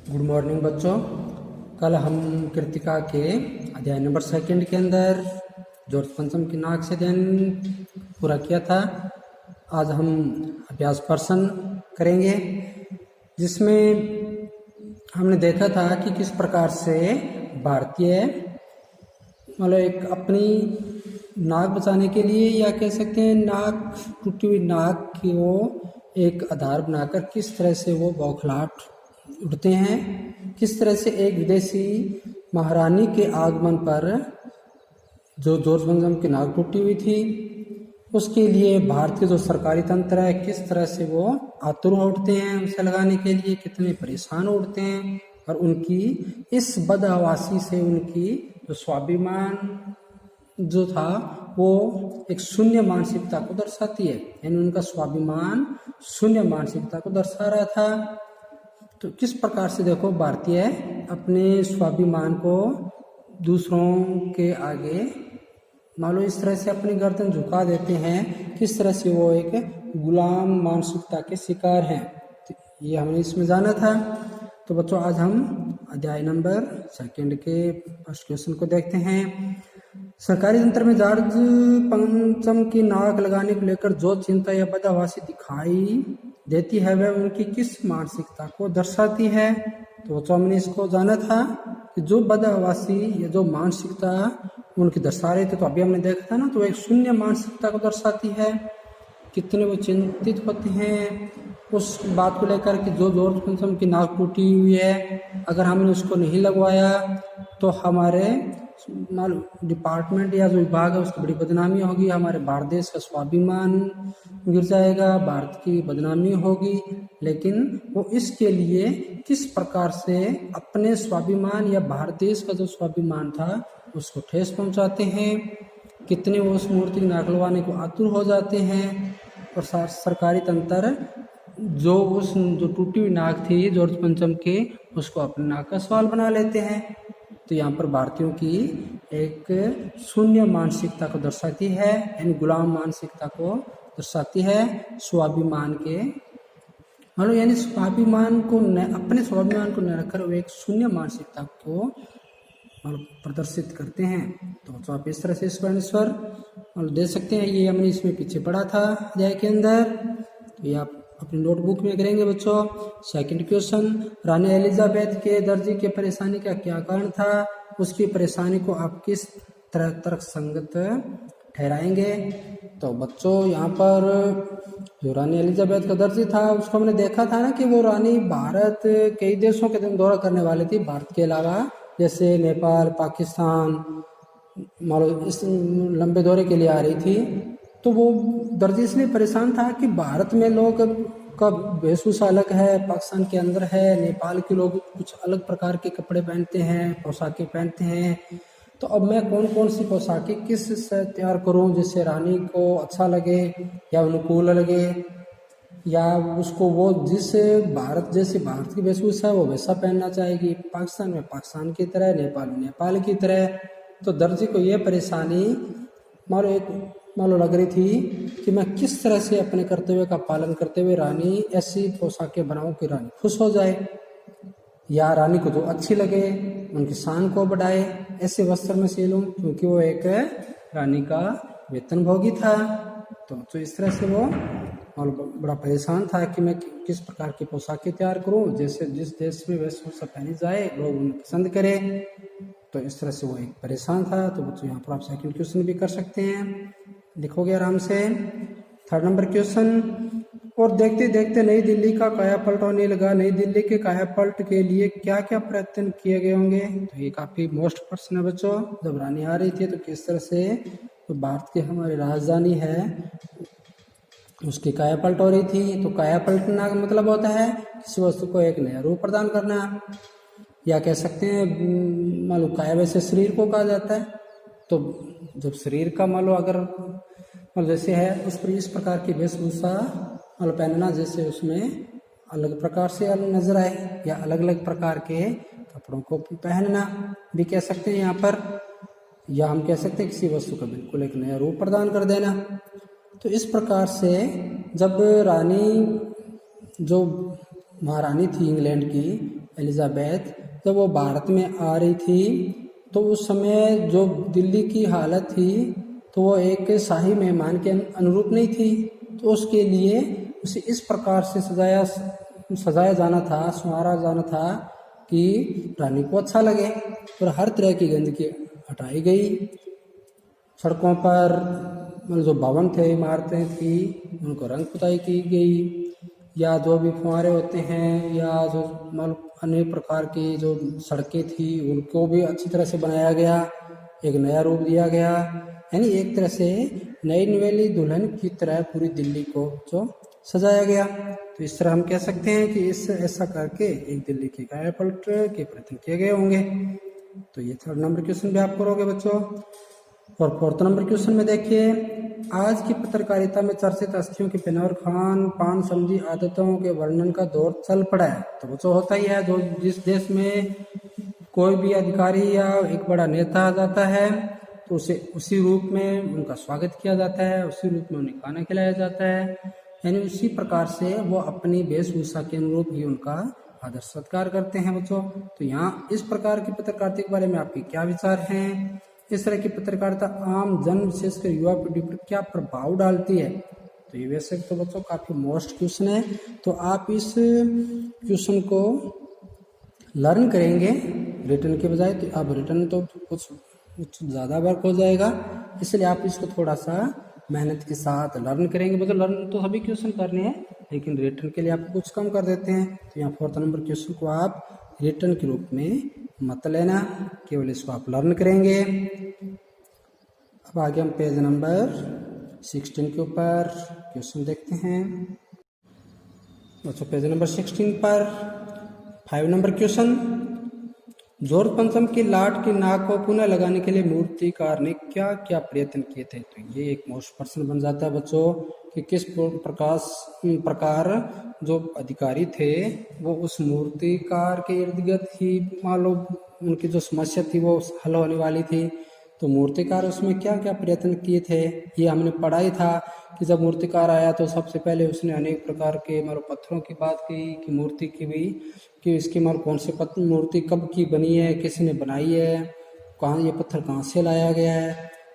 Good morning बच्चों। कल हम कृतिका के अध्याय नंबर 2 के अंदर जॉर्ज पंचम की नाक से अध्ययन पूरा किया था। आज हम अभ्यास प्रश्न करेंगे, जिसमें हमने देखा था कि किस प्रकार से भारतीय मतलब एक अपनी नाक बचाने के लिए, या कह सकते हैं नाक टूटी हुई नाक की वो एक आधार बनाकर किस तरह से वो बौखलाहट उठते हैं, किस तरह से एक विदेशी महारानी के आगमन पर जो जॉर्ज पंचम की नाक टूटी हुई थी, उसके लिए भारत के जो सरकारी तंत्र है किस तरह से वो आतुर हो उठते हैं उसे लगाने के लिए, कितने परेशान उठते हैं, और उनकी इस बदहवासी से उनकी जो स्वाभिमान जो था वो एक शून्य मानसिकता को दर्शाती है। यानी उनका स्वाभिमान शून्य मानसिकता को दर्शा रहा था। तो किस प्रकार से देखो भारतीय अपने स्वाभिमान को दूसरों के आगे मान लो इस तरह से अपनी गर्दन झुका देते हैं, किस तरह से वो एक गुलाम मानसिकता के शिकार हैं। तो ये हमने इसमें जाना था। तो बच्चों आज हम अध्याय नंबर 2 के फर्स्ट क्वेश्चन को देखते हैं। सरकारी तंत्र में जॉर्ज पंचम की नाक लगाने को लेकर जो चिंता या बदहवासी दिखाई देती है वह उनकी किस मानसिकता को दर्शाती है। तो बच्चों हमने इसको जाना था कि जो बदहवासी या जो मानसिकता उनकी दर्शा रहे थे, तो अभी हमने देखा था ना, तो एक शून्य मानसिकता को दर्शाती है। कितने वो चिंतित होते हैं उस बात को लेकर कि जो जॉर्ज पंचम की नाक टूटी हुई है, अगर हमने उसको नहीं लगवाया तो हमारे डिपार्टमेंट या जो विभाग है उसकी बड़ी बदनामी होगी, हमारे भारत देश का स्वाभिमान गिर जाएगा, भारत की बदनामी होगी। लेकिन वो इसके लिए किस प्रकार से अपने स्वाभिमान या भारत देश का जो स्वाभिमान था उसको ठेस पहुंचाते हैं, कितने वो उस मूर्ति की नाक लगवाने को आतुर हो जाते हैं। और सरकारी तंत्र जो टूटी हुई नाक थी जॉर्ज पंचम के, उसको अपने नाक का सवाल बना लेते हैं। तो यहाँ पर भारतीयों की एक शून्य मानसिकता को दर्शाती है, यानी गुलाम मानसिकता को दर्शाती है। स्वाभिमान के मतलब यानी स्वाभिमान को अपने स्वाभिमान को न रखकर वो एक शून्य मानसिकता को प्रदर्शित करते हैं। तो आप इस तरह से इसका आंसर दे सकते हैं। ये हमने इसमें पीछे पढ़ा था अध्याय के अंदर। ये आप अपनी नोटबुक में करेंगे बच्चों। सेकंड क्वेश्चन, रानी एलिजाबेथ के दर्जी के परेशानी का क्या कारण था, उसकी परेशानी को आप किस तरह तर्क संगत ठहराएंगे। तो बच्चों यहाँ पर जो रानी एलिजाबेथ का दर्जी था उसको हमने देखा था ना कि वो रानी भारत कई देशों के दौरा करने वाली थी, भारत के अलावा जैसे नेपाल, पाकिस्तान, मान लो इस लंबे दौरे के लिए आ रही थी। तो वो दर्जी इसलिए परेशान था कि भारत में लोग का वेशभूषा अलग है, पाकिस्तान के अंदर है, नेपाल के लोग कुछ अलग प्रकार के कपड़े पहनते हैं, पोशाकें पहनते हैं। तो अब मैं कौन कौन सी पोशाकें किस से तैयार करूं जिससे रानी को अच्छा लगे या अनुकूल लगे, या उसको वो जिस भारत जैसे भारत की वेशभूषा है वो वैसा पहनना चाहेगी, पाकिस्तान में पाकिस्तान की तरह, नेपाल में नेपाल की तरह। तो दर्जी को ये परेशानी मान लो लग रही थी कि मैं किस तरह से अपने कर्तव्य का पालन करते हुए रानी ऐसी पोशाकें बनाऊं कि रानी खुश हो जाए, या रानी को जो अच्छी लगे, उनकी शान को बढ़ाए, ऐसे वस्त्र में सिलूं, क्योंकि वो एक रानी का वेतनभोगी था। तो इस तरह से वो और बड़ा परेशान था कि मैं किस प्रकार की पोशाकें तैयार करूं जैसे जिस देश में वेशभूषा पहनी जाए लोग उन्हें पसंद करें। तो इस तरह से वो एक परेशान था। तो बच्चों यहाँ पर आप सेकंड क्वेश्चन भी कर सकते हैं, लिखोगे आराम से। थर्ड नंबर क्वेश्चन, और देखते देखते नई दिल्ली का कायापलट होने लगा, नई दिल्ली के कायापलट के लिए क्या क्या प्रयत्न किए गए होंगे। तो ये काफी मोस्ट प्रश्न है बच्चों। जब रानी आ रही थी तो किस तरह से तो भारत की हमारी राजधानी है उसकी कायापलट हो रही थी। तो कायापलटना का मतलब होता है किसी वस्तु को एक नया रूप प्रदान करना, या कह सकते हैं मान लो काया वैसे शरीर को कहा जाता है। तो जब शरीर का मान लो अगर जैसे है उस पर इस प्रकार की वेशभूषा पहनना जैसे उसमें अलग प्रकार से नजर आए, या अलग अलग प्रकार के कपड़ों को पहनना भी कह सकते हैं यहाँ पर, या हम कह सकते हैं किसी वस्तु का बिल्कुल एक नया रूप प्रदान कर देना। तो इस प्रकार से जब रानी जो महारानी थी इंग्लैंड की एलिजाबेथ जब वो भारत में आ रही थी तो उस समय जो दिल्ली की हालत थी तो वो एक शाही मेहमान के अनुरूप नहीं थी। तो उसके लिए उसे इस प्रकार से सजाया जाना था, संवारा जाना था कि रानी को अच्छा लगे और हर तरह की गंदगी हटाई गई। सड़कों पर मतलब जो भवन थे, इमारतें थी, उनको रंग पुताई की गई, या जो भी फुहारे होते हैं या जो मतलब अनेक प्रकार की जो सड़कें थी उनको भी अच्छी तरह से बनाया गया, एक नया रूप दिया गया। यानी एक तरह से नई नवेली दुल्हन की तरह पूरी दिल्ली को जो सजाया गया। तो इस तरह हम कह सकते हैं कि ऐसा करके एक दिल्ली की कायापलट के प्रयत्न किए गए होंगे। तो ये 3rd नंबर क्वेश्चन भी आप करोगे बच्चों। और 4th नंबर क्वेश्चन में देखिए, आज की पत्रकारिता में चर्चित हस्तियों के पेशेवर खान पान समझी आदतों के वर्णन का दौर चल पड़ा है। तो बच्चों होता ही है, जो जिस देश में कोई भी अधिकारी या एक बड़ा नेता आ जाता है तो उसे उसी रूप में उनका स्वागत किया जाता है, उसी रूप में उन्हें खाना खिलाया जाता है। यानी उसी प्रकार से वो अपनी वेशभूषा के अनुरूप ही उनका आदर सत्कार करते हैं बच्चों। तो यहाँ इस प्रकार की पत्रकारिता के बारे में आपके क्या विचार हैं? इस तरह की पत्रकारिता आम जन विशेषकर युवा पीढ़ी पर क्या प्रभाव डालती है? तो ये वैसे तो बच्चों काफी मोस्ट क्वेश्चन है, तो आप इस क्वेश्चन को लर्न करेंगे रिटर्न के बजाय। तो अब रिटर्न तो कुछ ज़्यादा वर्क हो जाएगा, इसलिए आप इसको थोड़ा सा मेहनत के साथ लर्न करेंगे। मतलब लर्न तो सभी क्वेश्चन करने हैं, लेकिन रिटर्न के लिए आप कुछ कम कर देते हैं। तो यहाँ 4th नंबर क्वेश्चन को आप रिटर्न के रूप में मत लेना, केवल इसको आप लर्न करेंगे। अब आगे हम पेज नंबर 16 के ऊपर क्वेश्चन देखते हैं। पेज नंबर 16 पर 5 नंबर क्वेश्चन, जोर पंचम की लाट की नाक को पुनः लगाने के लिए मूर्तिकार ने क्या क्या प्रयत्न किए थे? तो ये एक मोस्ट प्रश्न बन जाता है बच्चों कि किस प्रकार जो अधिकारी थे वो उस मूर्तिकार के इर्द गिर्द ही मान लो उनकी जो समस्या थी वो हल होने वाली थी। तो मूर्तिकार उसमें क्या क्या प्रयत्न किए थे ये हमने पढ़ा ही था कि जब मूर्तिकार आया तो सबसे पहले उसने अनेक प्रकार के पत्थरों की बात की कि मूर्ति की भी कि इसकी कौन से मूर्ति कब की बनी है, किसने बनाई है, कहाँ ये पत्थर कहाँ से लाया गया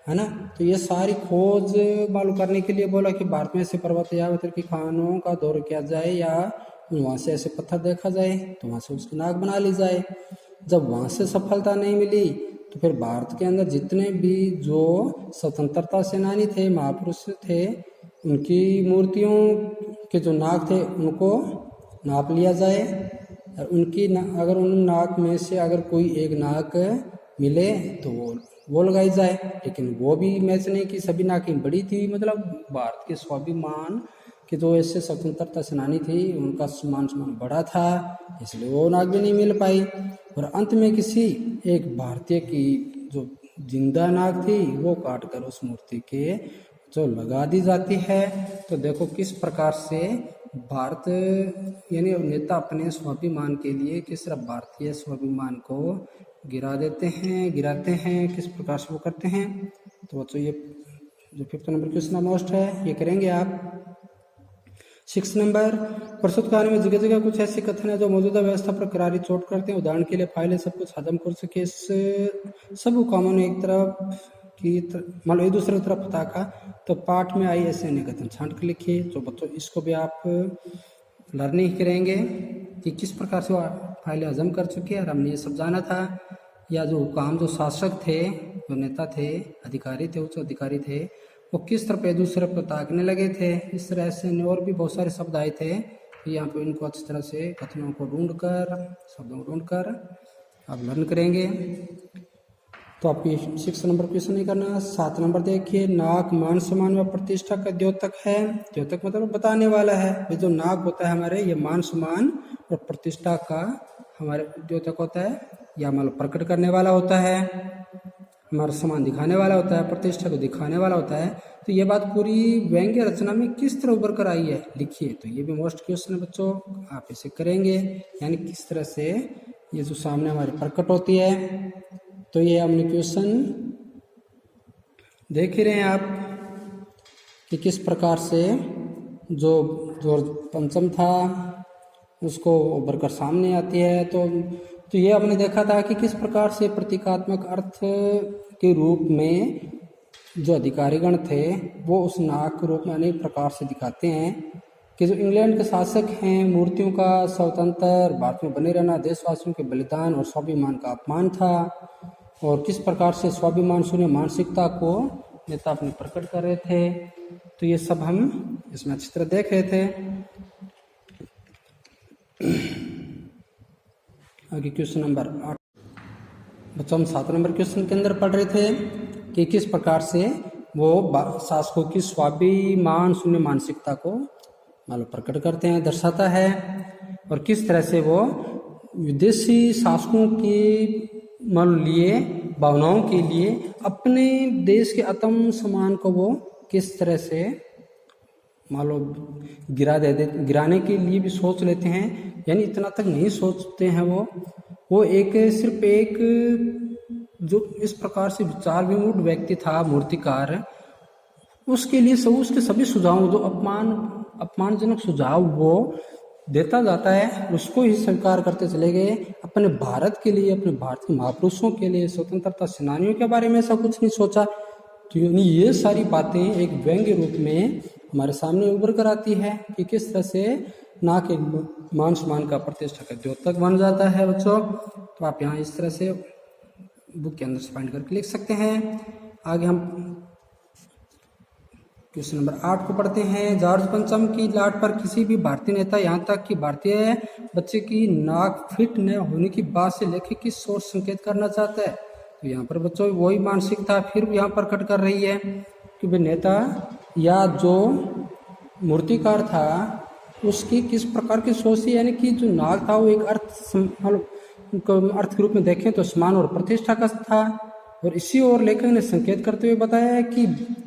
है ना। तो ये सारी खोज मालूम करने के लिए बोला कि भारत में ऐसे पर्वत या की खानों का दौरा किया जाए या वहाँ से ऐसे पत्थर देखा जाए तो वहाँ से उसकी नाक बना ली जाए। जब वहाँ से सफलता नहीं मिली तो फिर भारत के अंदर जितने भी जो स्वतंत्रता सेनानी थे, महापुरुष थे, उनकी मूर्तियों के जो नाक थे उनको नाप लिया जाए। उनकी अगर उन नाक में से अगर कोई एक नाक मिले तो वो लगाई जाए, लेकिन वो भी मैच नहीं कि सभी नाकें बड़ी थी। मतलब भारत के स्वाभिमान कि जो ऐसे स्वतंत्रता सेनानी थी उनका सम्मान बड़ा था, इसलिए वो नाक भी नहीं मिल पाई। और अंत में किसी एक भारतीय की जो जिंदा नाक थी वो काट कर उस मूर्ति के जो लगा दी जाती है। तो देखो किस प्रकार से भारत यानी नेता अपने स्वाभिमान के लिए किस तरह भारतीय स्वाभिमान को गिराते हैं, किस प्रकार से वो करते हैं। तो बच्चों ये जो 5th नंबर क्वेश्चन मोस्ट है ये करेंगे आप। 6 नंबर, प्रस्तुत कहानी में जगह जगह कुछ ऐसे कथन है जो मौजूदा व्यवस्था पर करारी चोट करते हैं। उदाहरण के लिए फाइलें सब कुछ हजम कर सके, सब हुकामों ने एक तरफ की एक दूसरे तरफ ताका, तो पाठ में आई ऐसे अनेक कथन छांट कर लिखिए। तो बच्चों इसको भी आप लर्निंग करेंगे कि किस प्रकार से फाइलें हजम कर चुके हैं, और हमने ये सब जाना था। या जो हुकाम जो शासक थे, जो नेता थे, अधिकारी थे, उच्च अधिकारी थे, वो किस तरह एक दूसरे पर ताकने लगे थे। इस तरह से और भी बहुत सारे शब्द आए थे कि यहाँ पे इनको अच्छी तरह से कथनों को शब्दों को ढूंढकर आप लर्न करेंगे। तो आप ये 6 नंबर क्वेश्चन नहीं करना। 7 नंबर देखिए, नाक मान सम्मान व प्रतिष्ठा का द्योतक है। द्योतक मतलब बताने वाला है। ये जो नाक होता है हमारे, ये मान सम्मान और प्रतिष्ठा का हमारे द्योतक होता है, या प्रकट करने वाला होता है, हमारा सम्मान दिखाने वाला होता है, प्रतिष्ठा को दिखाने वाला होता है। तो ये बात पूरी व्यंग्य रचना में किस तरह उभर कर आई है लिखिए। तो ये भी मोस्ट क्वेश्चन है बच्चों, आप इसे करेंगे, यानी किस तरह से ये जो सामने हमारे प्रकट होती है। तो ये हमने क्वेश्चन देख ही रहे हैं आप कि किस प्रकार से जो पंचम था उसको उभर कर सामने आती है। तो ये हमने देखा था कि किस प्रकार से प्रतीकात्मक अर्थ के रूप में जो अधिकारीगण थे वो उस नाक के रूप में अनेक प्रकार से दिखाते हैं कि जो इंग्लैंड के शासक हैं, मूर्तियों का स्वतंत्र भारत में बने रहना देशवासियों के बलिदान और स्वाभिमान का अपमान था, और किस प्रकार से स्वाभिमान शून्य मानसिकता को नेता अपने प्रकट कर रहे थे। तो ये सब हम इसमें अच्छी तरह देख रहे थे। आगे क्वेश्चन नंबर 8 बच्चों, हम 7 नंबर क्वेश्चन के अंदर पढ़ रहे थे कि किस प्रकार से वो शासकों की स्वाभिमान शून्य मानसिकता को मालूम प्रकट करते हैं, दर्शाता है, और किस तरह से वो विदेशी शासकों के मान लिए भावनाओं के लिए अपने देश के आत्म सम्मान को वो किस तरह से मालूम गिराने के लिए भी सोच लेते हैं। यानी इतना तक नहीं सोचते हैं वो एक सिर्फ एक जो इस प्रकार से विचार विमूढ़ व्यक्ति था मूर्तिकार, उसके लिए उसके सभी सुझाव जो अपमानजनक सुझाव वो देता जाता है उसको ही स्वीकार करते चले गए। अपने भारत के लिए, अपने भारत के महापुरुषों के लिए, स्वतंत्रता सेनानियों के बारे में ऐसा कुछ नहीं सोचा। तो ये सारी बातें एक व्यंग्य रूप में हमारे सामने उभर कर आती है कि किस तरह से ना के मान सम्मान का प्रतिष्ठा का द्योतक बन जाता है बच्चों। तो आप यहाँ इस तरह से बुक के अंदर से फाइंड करके लिख सकते हैं। आगे हम क्वेश्चन नंबर 8 को पढ़ते हैं। जॉर्ज पंचम की लाट पर किसी भी भारतीय नेता, यहाँ तक कि भारतीय बच्चे की नाक फिट न होने की बात से लेखक किस सोच संकेत करना चाहता है। तो यहाँ पर बच्चों वही मानसिकता फिर यहाँ पर प्रकट कर रही है कि वे नेता या जो मूर्तिकार था उसकी किस प्रकार की सोच थी। यानी कि जो नाक था वो एक अर्थ के रूप में देखें तो सम्मान और प्रतिष्ठा का था, और इसी ओर लेखक ने संकेत करते हुए बताया है कि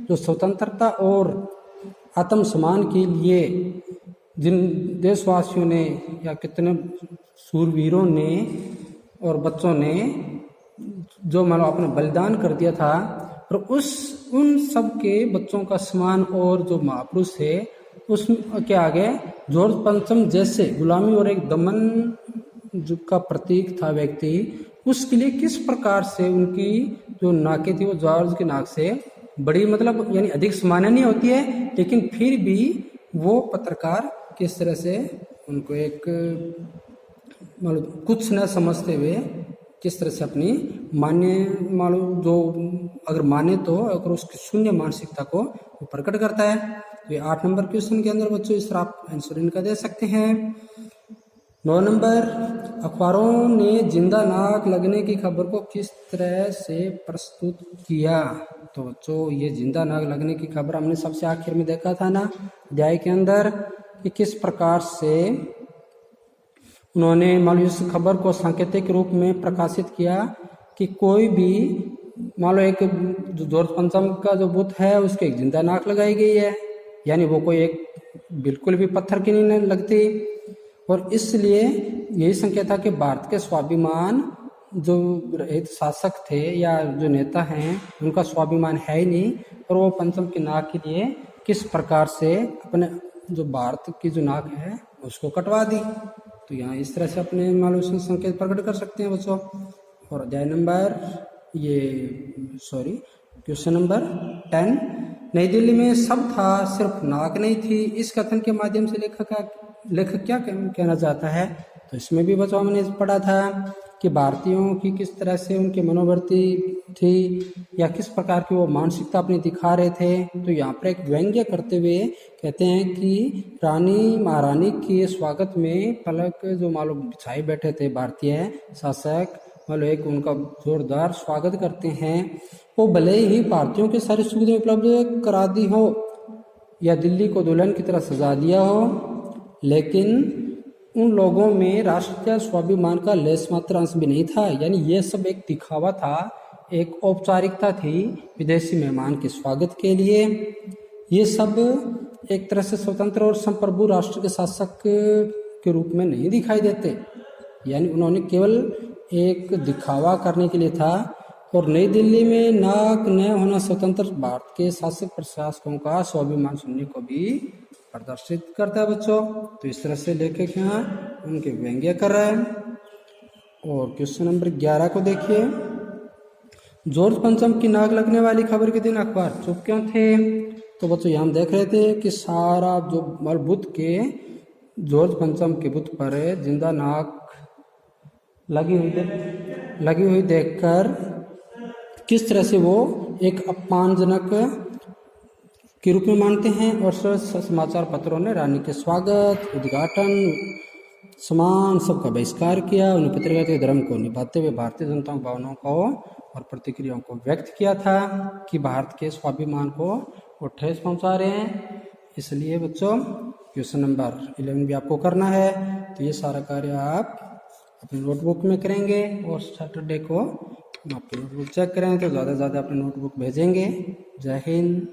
जो स्वतंत्रता और आत्मसम्मान के लिए जिन देशवासियों ने या कितने सूरवीरों ने और बच्चों ने जो मतलब अपना बलिदान कर दिया था, और उन सब के बच्चों का सम्मान और जो महापुरुष थे उसके आगे जॉर्ज पंचम जैसे गुलामी और एक दमन जो का प्रतीक था व्यक्ति, उसके लिए किस प्रकार से उनकी जो नाकें थी वो जॉर्ज की नाक से बड़ी मतलब यानी अधिक सम्माननीय होती है, लेकिन फिर भी वो पत्रकार किस तरह से उनको एक मतलब कुछ न समझते हुए किस तरह से अपनी मान्य जो अगर माने तो अगर उसकी शून्य मानसिकता को वो प्रकट करता है। तो ये 8 नंबर क्वेश्चन के अंदर बच्चों इस तरह आप आंसर इनका दे सकते हैं। 9 नंबर, अखबारों ने जिंदा नाक लगने की खबर को किस तरह से प्रस्तुत किया। तो बच्चों ये जिंदा नाक लगने की खबर हमने सबसे आखिर में देखा था ना अध्याय के अंदर कि किस प्रकार से उन्होंने मान लो इस खबर को सांकेतिक रूप में प्रकाशित किया कि कोई भी मान लो एक जो जॉर्ज पंचम का जो बुत है उसके एक जिंदा नाक लगाई गई है, यानी वो कोई एक बिल्कुल भी पत्थर की नहीं लगती, और इसलिए यही संकेत था कि भारत के स्वाभिमान जो शासक थे या जो नेता हैं उनका स्वाभिमान है ही नहीं, और वो पंचम की नाक के लिए किस प्रकार से अपने जो भारत की जो नाक है उसको कटवा दी। तो यहाँ इस तरह से अपने मालूम संकेत प्रकट कर सकते हैं बच्चों। और अध्याय नंबर क्वेश्चन नंबर 10, नई दिल्ली में सब था सिर्फ नाक नहीं थी, इस कथन के माध्यम से लेखक क्या कहना चाहता है। तो इसमें भी बच्चों हमने पढ़ा था कि भारतीयों की किस तरह से उनकी मनोवृत्ति थी या किस प्रकार की वो मानसिकता अपनी दिखा रहे थे। तो यहाँ पर एक व्यंग्य करते हुए कहते हैं कि रानी महारानी के स्वागत में पलक जो मालूम बिछाए बैठे थे भारतीय शासक, मालूम एक उनका जोरदार स्वागत करते हैं। वो भले ही भारतीयों के सारी सुविधाएं उपलब्ध करा दी हो या दिल्ली को दुल्हन की तरह सजा दिया हो, लेकिन उन लोगों में राष्ट्रीय स्वाभिमान का लेस मात्र अंश भी नहीं था। यानी ये सब एक दिखावा था, एक औपचारिकता थी विदेशी मेहमान के स्वागत के लिए। ये सब एक तरह से स्वतंत्र और संप्रभु राष्ट्र के शासक के रूप में नहीं दिखाई देते, यानी उन्होंने केवल एक दिखावा करने के लिए था। और नई दिल्ली में नाक न होना स्वतंत्र भारत के शासक प्रशासकों का स्वाभिमान सुनने को भी प्रदर्शित करता है बच्चों। तो इस तरह से लेखक यहाँ उनके व्यंग्य कर रहा है। और क्वेश्चन नंबर 11 को देखिए, जॉर्ज पंचम की नाक लगने वाली खबर के दिन अखबार चुप क्यों थे? तो बच्चों यहाँ हम देख रहे थे कि सारा जो बुद्ध के जॉर्ज पंचम के बुद्ध पर जिंदा नाक लगी हुई देखकर किस तरह से वो एक अपमानजनक के रूप में मानते हैं। और समाचार पत्रों ने रानी के स्वागत, उद्घाटन, सम्मान सबका बहिष्कार किया। उन्हें पत्रकारिता के धर्म को निभाते हुए भारतीय जनता की भावनाओं को और प्रतिक्रियाओं को व्यक्त किया था कि भारत के स्वाभिमान को वो ठेस पहुंचा रहे हैं। इसलिए बच्चों क्वेश्चन नंबर 11 भी आपको करना है। तो ये सारा कार्य आप अपने नोटबुक में करेंगे और सैटरडे को हम आपकी नोटबुक चेक करें तो ज़्यादा से ज़्यादा अपनी नोटबुक भेजेंगे। जय हिंद।